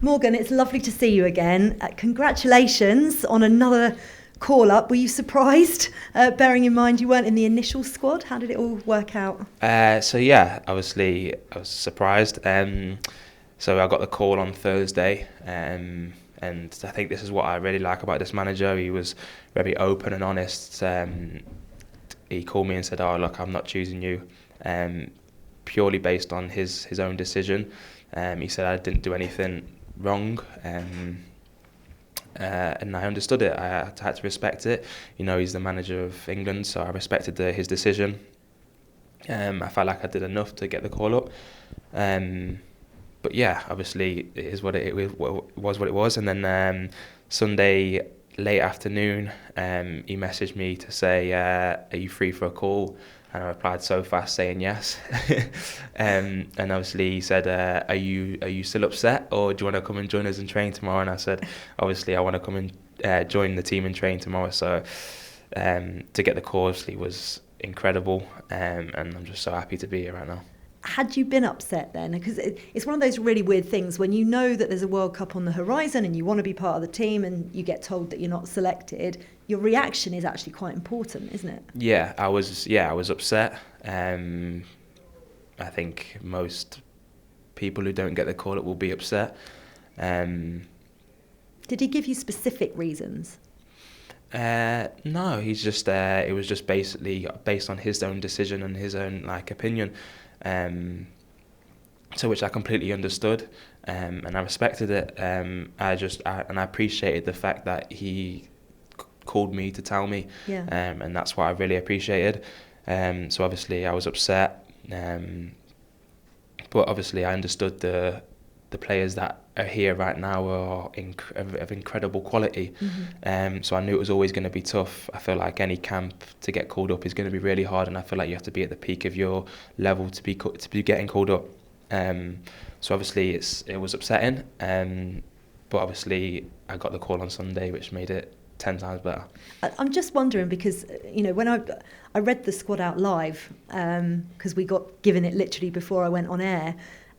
Morgan, it's lovely to see you again. Congratulations on another call-up. Were you surprised, bearing in mind you weren't in the initial squad? How did it all work out? Obviously I was surprised. So I got the call on Thursday, and I think this is what I really like about this manager. He was very open and honest. He called me and said, "Oh, look, I'm not choosing you," purely based on his own decision. He said I didn't do anything wrong, and I understood it. I had to respect it. You know, he's the manager of England, so I respected his decision. I felt like I did enough to get the call up. But yeah, obviously it is what it was. And then Sunday late afternoon, he messaged me to say, "Are you free for a call?" And I replied so fast, saying yes. And obviously he said, "Are you still upset, or do you want to come and join us and train tomorrow?" And I said, "Obviously I want to come and join the team and train tomorrow." So to get the call obviously was incredible, and I'm just so happy to be here right now. Had you been upset then? Because it's one of those really weird things when you know that there's a World Cup on the horizon and you want to be part of the team and you get told that you're not selected. Your reaction is actually quite important, isn't it? Yeah, I was upset. I think most people who don't get the call up will be upset. Did he give you specific reasons? No, he's just it was just basically based on his own decision and his own opinion. So which I completely understood, and I respected it. And I appreciated the fact that he called me to tell me, and that's what I really appreciated. So obviously I was upset, but obviously I understood the players that are here right now are of incredible quality. So I knew it was always going to be tough. I feel like any camp to get called up is going to be really hard, and I feel like you have to be at the peak of your level to be getting called up. So obviously it was upsetting, but obviously I got the call on Sunday, which made it 10 times better. I'm just wondering because, when I read the squad out live, because we got given it literally before I went on air,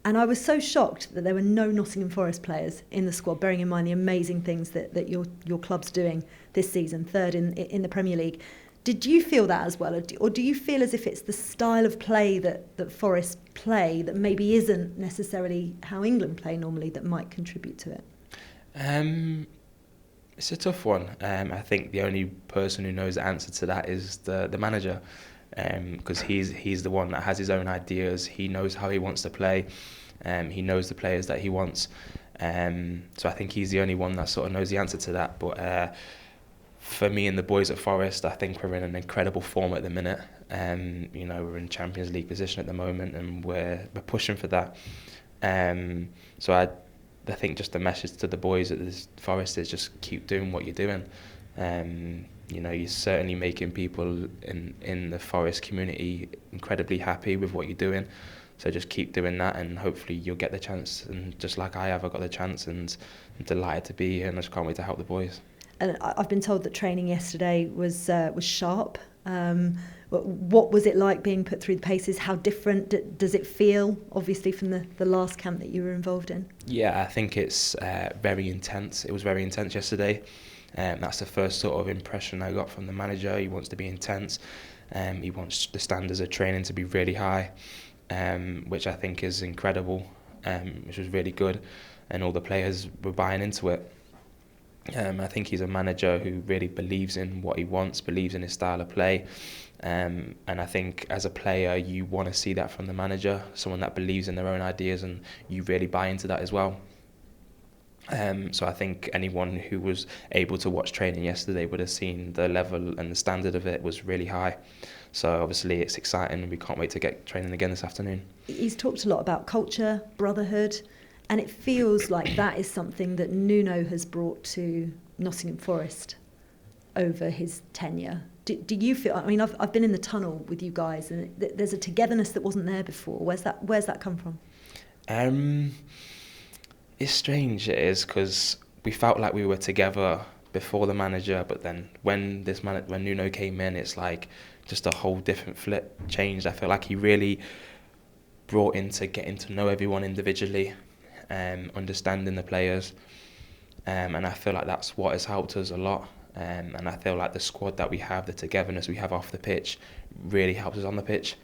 and I was so shocked that there were no Nottingham Forest players in the squad, bearing in mind the amazing things that your club's doing this season, third in the Premier League. Did you feel that as well, or do you feel as if it's the style of play that Forest play that maybe isn't necessarily how England play normally that might contribute to it? It's a tough one. I think the only person who knows the answer to that is the manager, because he's the one that has his own ideas. He knows how he wants to play. He knows the players that he wants. So I think he's the only one that sort of knows the answer to that. But for me and the boys at Forest, I think we're in an incredible form at the minute. We're in Champions League position at the moment, and we're pushing for that. So I think just the message to the boys at this Forest is just keep doing what you're doing. You're certainly making people in the Forest community incredibly happy with what you're doing. So just keep doing that, and hopefully you'll get the chance. And just like I got the chance, and I'm delighted to be here, and I just can't wait to help the boys. And I've been told that training yesterday was sharp. What was it like being put through the paces? How different does it feel, obviously, from the last camp that you were involved in? Yeah, I think it's very intense. It was very intense yesterday. That's the first sort of impression I got from the manager. He wants to be intense. He wants the standards of training to be really high, which I think is incredible, which was really good. And all the players were buying into it. I think he's a manager who really believes in what he wants, believes in his style of play. And I think as a player, you want to see that from the manager, someone that believes in their own ideas, and you really buy into that as well. So I think anyone who was able to watch training yesterday would have seen the level and the standard of it was really high. So obviously it's exciting, and we can't wait to get training again this afternoon. He's talked a lot about culture, brotherhood, and it feels like that is something that Nuno has brought to Nottingham Forest over his tenure. Do you feel? I mean, I've been in the tunnel with you guys, and there's a togetherness that wasn't there before. Where's that come from? It's strange. It is, because we felt like we were together before the manager, but then when Nuno came in, it's like just a whole different flip changed. I feel like he really brought into getting to know everyone individually. understanding the players, and I feel like that's what has helped us a lot. And I feel like the squad that we have, the togetherness we have off the pitch, really helps us on the pitch.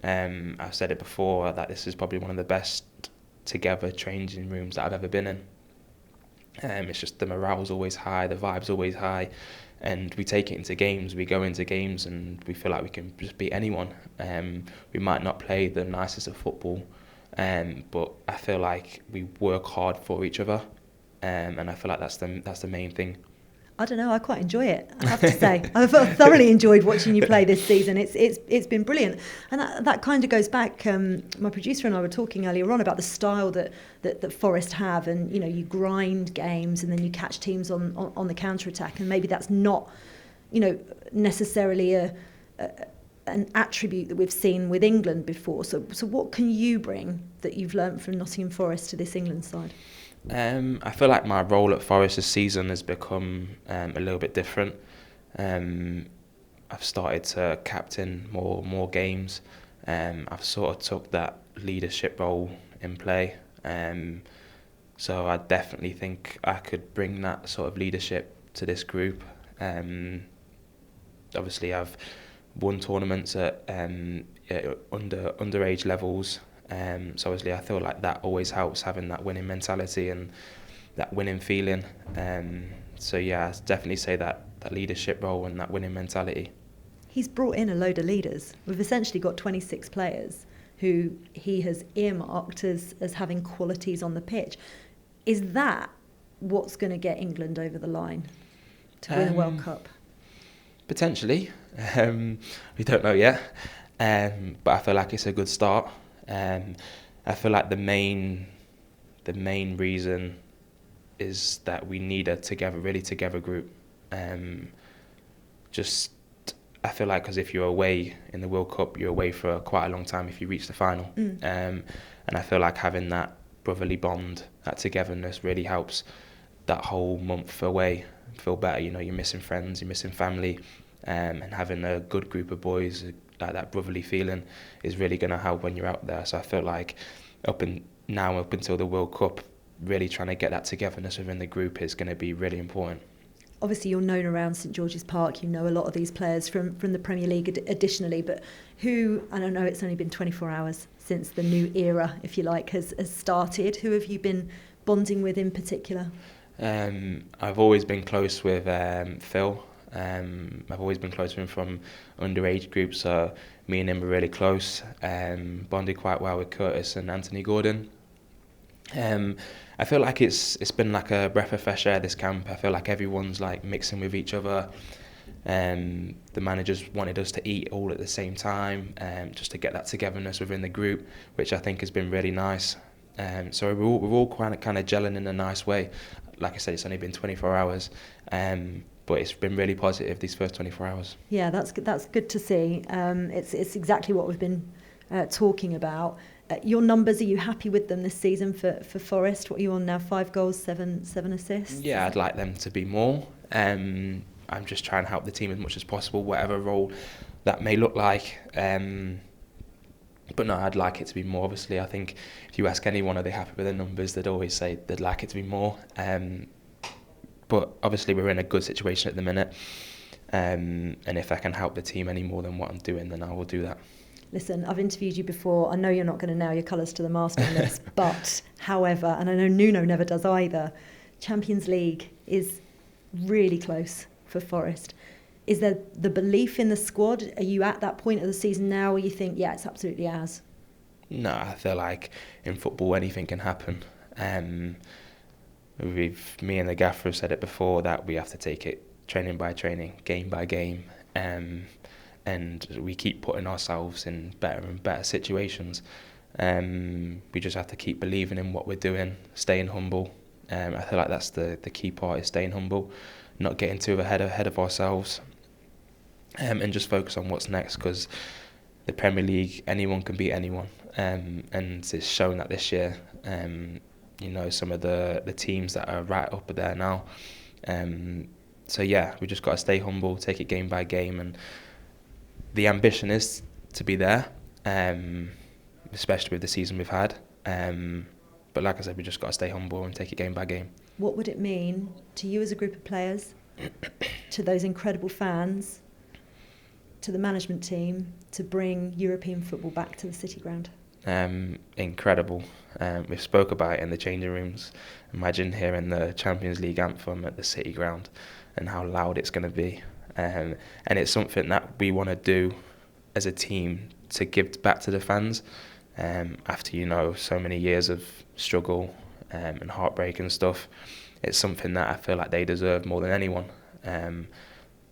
I've said it before that this is probably one of the best together changing rooms that I've ever been in. It's just the morale's always high, the vibe's always high, and we take it into games. We go into games and we feel like we can just beat anyone. We might not play the nicest of football, but I feel like we work hard for each other, and I feel like that's the main thing. I don't know, I quite enjoy it, I have to say. I've thoroughly enjoyed watching you play this season. It's been brilliant. And that kind of goes back, my producer and I were talking earlier on about the style that Forest have, and you grind games and then you catch teams on the counter-attack, and maybe that's not necessarily an attribute that we've seen with England before. So what can you bring that you've learnt from Nottingham Forest to this England side? I feel like my role at Forest this season has become a little bit different. I've started to captain more games. I've sort of took that leadership role in play. So I definitely think I could bring that sort of leadership to this group. Obviously, I've won tournaments at underage levels. So obviously I feel like that always helps, having that winning mentality and that winning feeling. So yeah, I'd definitely say that leadership role and that winning mentality. He's brought in a load of leaders. We've essentially got 26 players who he has earmarked as having qualities on the pitch. Is that what's going to get England over the line to win a World Cup? Potentially. We don't know yet. But I feel like it's a good start. I feel like the main reason is that we need a really together group. I feel like because if you're away in the World Cup, you're away for quite a long time if you reach the final. And I feel like having that brotherly bond, that togetherness really helps that whole month away feel better. You're missing friends, you're missing family, and having a good group of boys, like that brotherly feeling, is really going to help when you're out there. So I feel like up until the World Cup, really trying to get that togetherness within the group is going to be really important. Obviously, you're known around St George's Park. You know a lot of these players from the Premier League additionally, but who, and I know it's only been 24 hours since the new era, if you like, has started. Who have you been bonding with in particular? I've always been close with Phil. I've always been close with him from underage groups, so me and him were really close. Bonded quite well with Curtis and Anthony Gordon. I feel like it's been like a breath of fresh air, this camp. I feel like everyone's like mixing with each other. The managers wanted us to eat all at the same time, just to get that togetherness within the group, which I think has been really nice. So we're all kind of gelling in a nice way. Like I said, it's only been 24 hours. But it's been really positive these first 24 hours. Yeah, that's good to see. It's exactly what we've been talking about. Your numbers, are you happy with them this season for Forest? What are you on now? 5 goals, 7 assists? Yeah, I'd like them to be more. I'm just trying to help the team as much as possible, whatever role that may look like. But no, I'd like it to be more. Obviously, I think if you ask anyone, are they happy with the numbers, they'd always say they'd like it to be more. But obviously we're in a good situation at the minute, and if I can help the team any more than what I'm doing, then I will do that. Listen, I've interviewed you before. I know you're not going to nail your colours to the mast on this, but however, and I know Nuno never does either, Champions League is really close for Forest. Is there the belief in the squad? Are you at that point of the season now where you think, yeah, it's absolutely ours? No, I feel like in football anything can happen. Me and the gaffer have said it before that we have to take it training by training, game by game, and we keep putting ourselves in better and better situations. We just have to keep believing in what we're doing, staying humble. I feel like that's the key part, is staying humble, not getting too ahead of ourselves, and just focus on what's next, because the Premier League, anyone can beat anyone, and it's shown that this year. Some of the teams that are right up there now. So yeah, we just got to stay humble, take it game by game, and the ambition is to be there, especially with the season we've had. But But like I said, we just got to stay humble and take it game by game. What would it mean to you as a group of players, to those incredible fans, to the management team, to bring European football back to the City Ground? Incredible. We spoke about it in the changing rooms. Imagine hearing the Champions League anthem at the City Ground and how loud it's going to be. And it's something that we want to do as a team to give back to the fans after, so many years of struggle and heartbreak and stuff. It's something that I feel like they deserve more than anyone.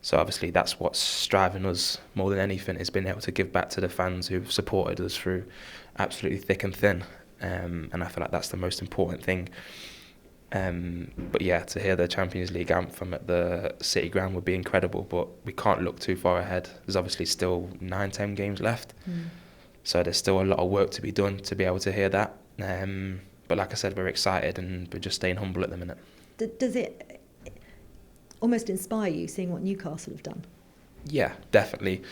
So obviously that's what's driving us more than anything, is being able to give back to the fans who've supported us through absolutely thick and thin. And I feel like that's the most important thing. But yeah, to hear the Champions League anthem at the City Ground would be incredible, but we can't look too far ahead. There's obviously still 9-10 games left. So there's still a lot of work to be done to be able to hear that. But like I said, we're excited and we're just staying humble at the minute. Does it almost inspire you, seeing what Newcastle have done? Yeah, definitely.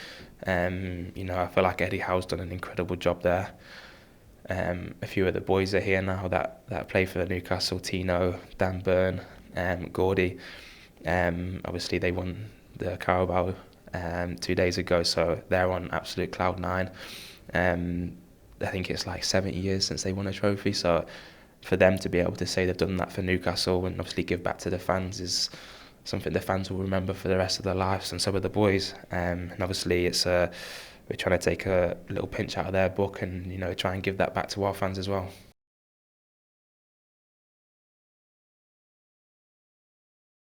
I feel like Eddie Howe's done an incredible job there. A few of the boys are here now that play for Newcastle: Tino, Dan Byrne, Gordy. Obviously they won the Carabao 2 days ago, so they're on absolute cloud nine. I think it's like 70 years since they won a trophy, so for them to be able to say they've done that for Newcastle and obviously give back to the fans is something the fans will remember for the rest of their lives, and so are the boys. And obviously it's we're trying to take a little pinch out of their book and try and give that back to our fans as well.